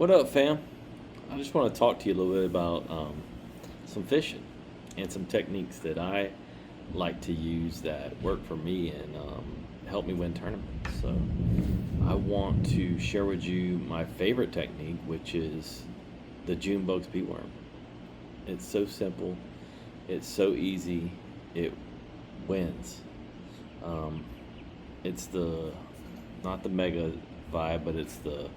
What up, fam? I just want to talk to you a little bit about some fishing and some techniques that I like to use that work for me and help me win tournaments. So I want to share with you my favorite technique, which is the June bug speedworm. It's so simple, it's so easy, it wins. It's the not the mega vibe, but it's the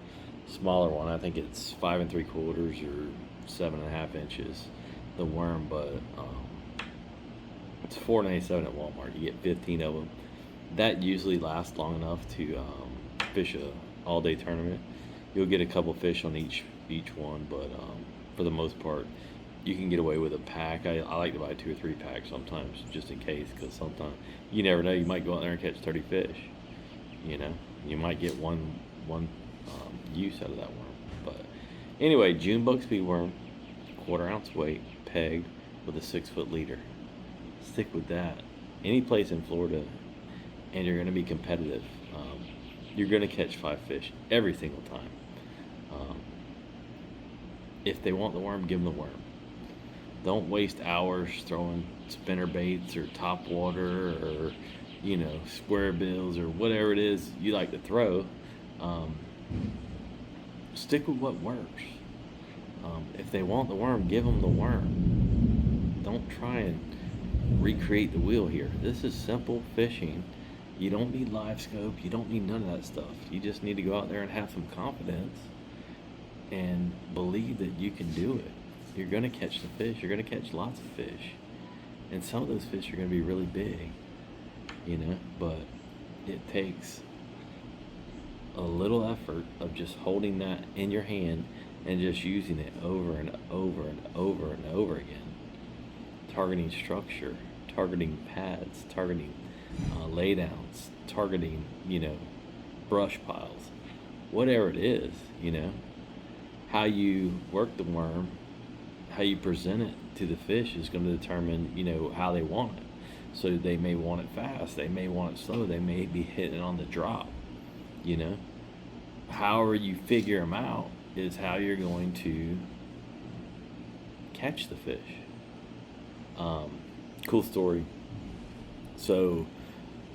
smaller one. I think it's 5 3/4 or 7.5 inches. The worm, but it's $4.97 at Walmart. You get 15 of them. That usually lasts long enough to fish a all-day tournament. You'll get a couple fish on each one, but for the most part, you can get away with a pack. I like to buy 2 or 3 packs sometimes, just in case, because sometimes you never know. You might go out there and catch 30 fish. You know, you might get one use out of that worm. But anyway, June bug speedworm, 1/4 ounce weight, pegged with a 6-foot leader. Stick with that. Any place in Florida, and you're going to be competitive. You're going to catch 5 fish every single time. If they want the worm, give them the worm. Don't waste hours throwing spinner baits or top water or square bills or whatever it is you like to throw. Stick with what works. If they want the worm, give them the worm. Don't try and recreate the wheel here. This is simple fishing. You don't need livescope. You don't need none of that stuff. You just need to go out there and have some confidence and believe that you can do it. You're going to catch the fish. You're going to catch lots of fish. And some of those fish are going to be really big, but it takes a little effort of just holding that in your hand and just using it over and over and over and over again. Targeting structure, targeting pads, targeting laydowns, targeting, brush piles, whatever it is, how you work the worm, how you present it to the fish is going to determine, how they want it. So they may want it fast, they may want it slow, they may be hitting on the drop, However you figure them out is how you're going to catch the fish. Cool story. So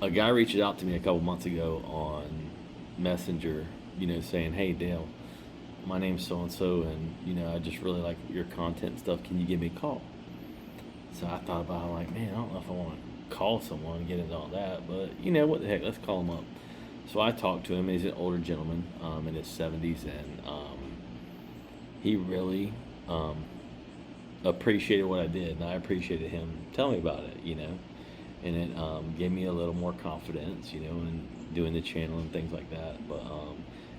a guy reached out to me a couple months ago on Messenger, saying, "Hey Dale, my name's so-and-so, and I just really like your content and stuff. Can you give me a call?" So I thought about it. I'm like, man, I don't know if I want to call someone and get into all that, but what the heck, let's call him up. So I talked to him. He's an older gentleman in his 70s, and he really appreciated what I did, and I appreciated him telling me about it, and it gave me a little more confidence, in doing the channel and things like that. But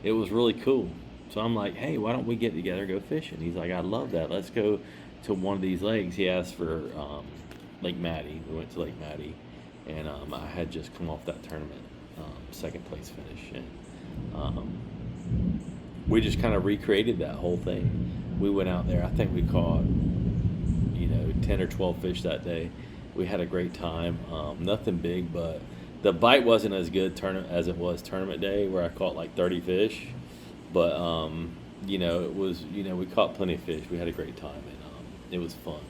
it was really cool. So I'm like, hey, why don't we get together, go fishing? He's like, I love that. Let's go to one of these lakes. He asked for Lake Maddie. We went to Lake Maddie, and I had just come off that tournament, second place finish, and we just kind of recreated that whole thing. We went out there. I think we caught 10 or 12 fish that day. We had a great time. Nothing big, but the bite wasn't as good as it was tournament day, where I caught like 30 fish. But it was, we caught plenty of fish. We had a great time, and it was fun.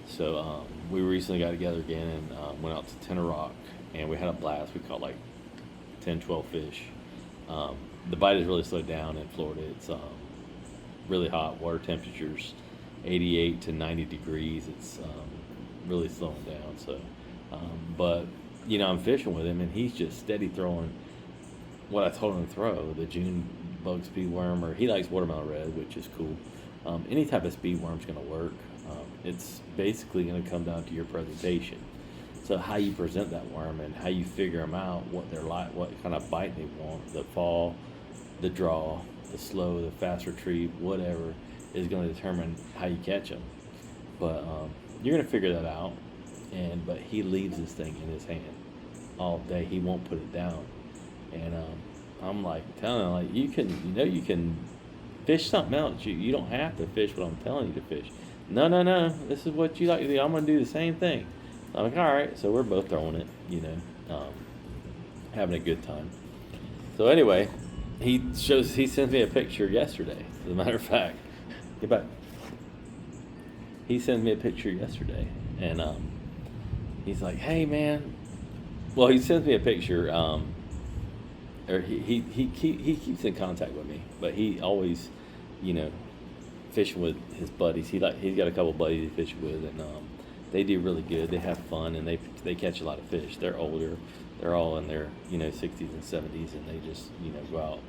So we recently got together again and went out to Tenor Rock, and we had a blast. We caught like 10, 12 fish. The bite has really slowed down in Florida. It's really hot. Water temperatures 88 to 90 degrees. It's really slowing down. So, but I'm fishing with him, and he's just steady throwing what I told him to throw, the June bug speedworm, or he likes watermelon red, which is cool. Any type of speedworm is going to work. It's basically going to come down to your presentation. So how you present that worm and how you figure them out, what they're like, what kind of bite they want, the fall, the draw, the slow, the fast retrieve, whatever, is going to determine how you catch them. But you're going to figure that out. But he leaves this thing in his hand all day. He won't put it down. And I'm like telling him, like, you can fish something else. You don't have to fish what I'm telling you to fish. No, this is what you like to do. I'm going to do the same thing. I'm like, all right. So we're both throwing it, having a good time. So anyway, he sends me a picture yesterday As a matter of fact, get back. He sent me a picture yesterday, and he's like, "Hey, man." Well, he sends me a picture. Or he keeps in contact with me, but he always, fishing with his buddies. He's got a couple buddies he fishes with, and they do really good. They have fun, and they catch a lot of fish. They're older. They're all in their 60s and 70s, and they just go out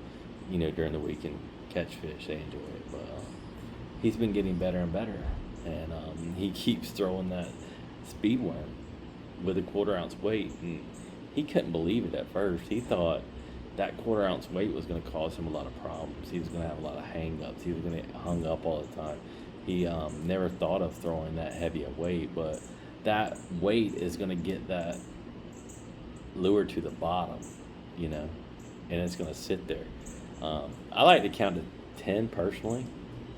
during the week and catch fish. They enjoy it, but he's been getting better and better, and he keeps throwing that speed worm with a 1/4 ounce weight, and he couldn't believe it at first. He thought that 1/4 ounce weight was going to cause him a lot of problems. He was going to have a lot of hang-ups. He was going to get hung up all the time. He never thought of throwing that heavy a weight, but that weight is going to get that lure to the bottom, and it's going to sit there. I like to count to 10 personally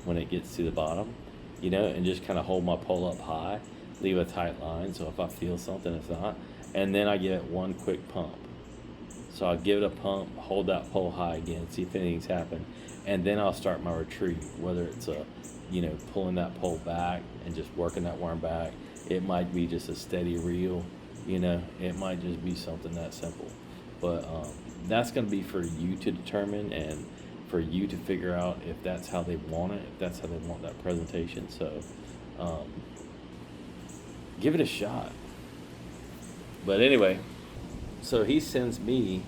when it gets to the bottom, and just kind of hold my pole up high, leave a tight line, so if I feel something, it's not, and then I give it one quick pump. So I'll give it a pump, hold that pole high again, see if anything's happened, and then I'll start my retreat, whether it's pulling that pole back and just working that worm back. It might be just a steady reel, it might just be something that simple. But that's going to be for you to determine and for you to figure out if that's how they want it, if that's how they want that presentation. So give it a shot. But anyway, so he sends me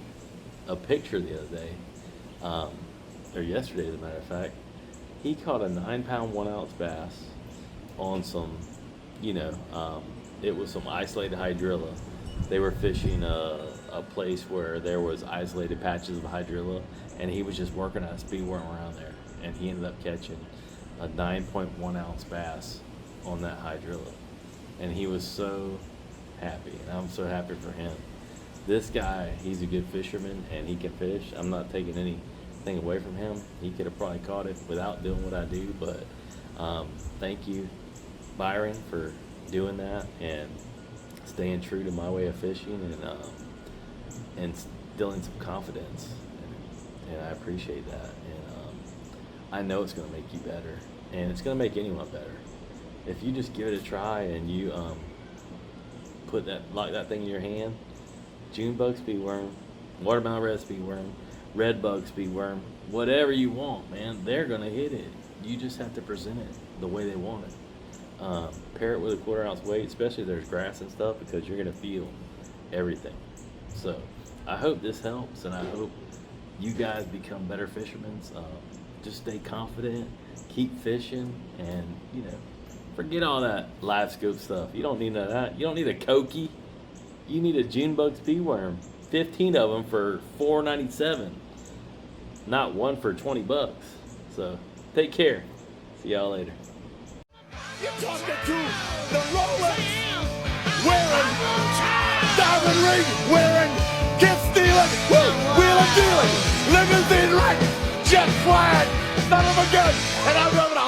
a picture the other day, or yesterday as a matter of fact. He caught a 9-pound 1 ounce bass on some, it was some isolated hydrilla. They were fishing a place where there was isolated patches of hydrilla, and he was just working on a speed worm around there, and he ended up catching a 9.1 ounce bass on that hydrilla, and he was so happy, and I'm so happy for him. This guy, he's a good fisherman, and he can fish. I'm not taking anything away from him. He could have probably caught it without doing what I do, but thank you, Byron, for doing that and staying true to my way of fishing, and instilling some confidence, and I appreciate that, and I know it's going to make you better, and it's going to make anyone better. If you just give it a try and you put that thing in your hand, June bug speed worm, watermelon red speed worm, red bug speed worm, whatever you want, man, they're going to hit it. You just have to present it the way they want it. Pair it with a 1/4 ounce weight, especially if there's grass and stuff, because you're going to feel everything. So I hope this helps, and I hope you guys become better fishermen. Just stay confident, keep fishing, and forget all that live scope stuff. You don't need none of that. You don't need a Koki. You need a June bug speed worm. 15 of them for $4.97, not one for $20. So take care. See y'all later. You're talking to the Rolex wearing, diamond ring wearing, kiss stealing, wheeling dealing, limousine wrecking, jet flying, son of a gun, and I'm having a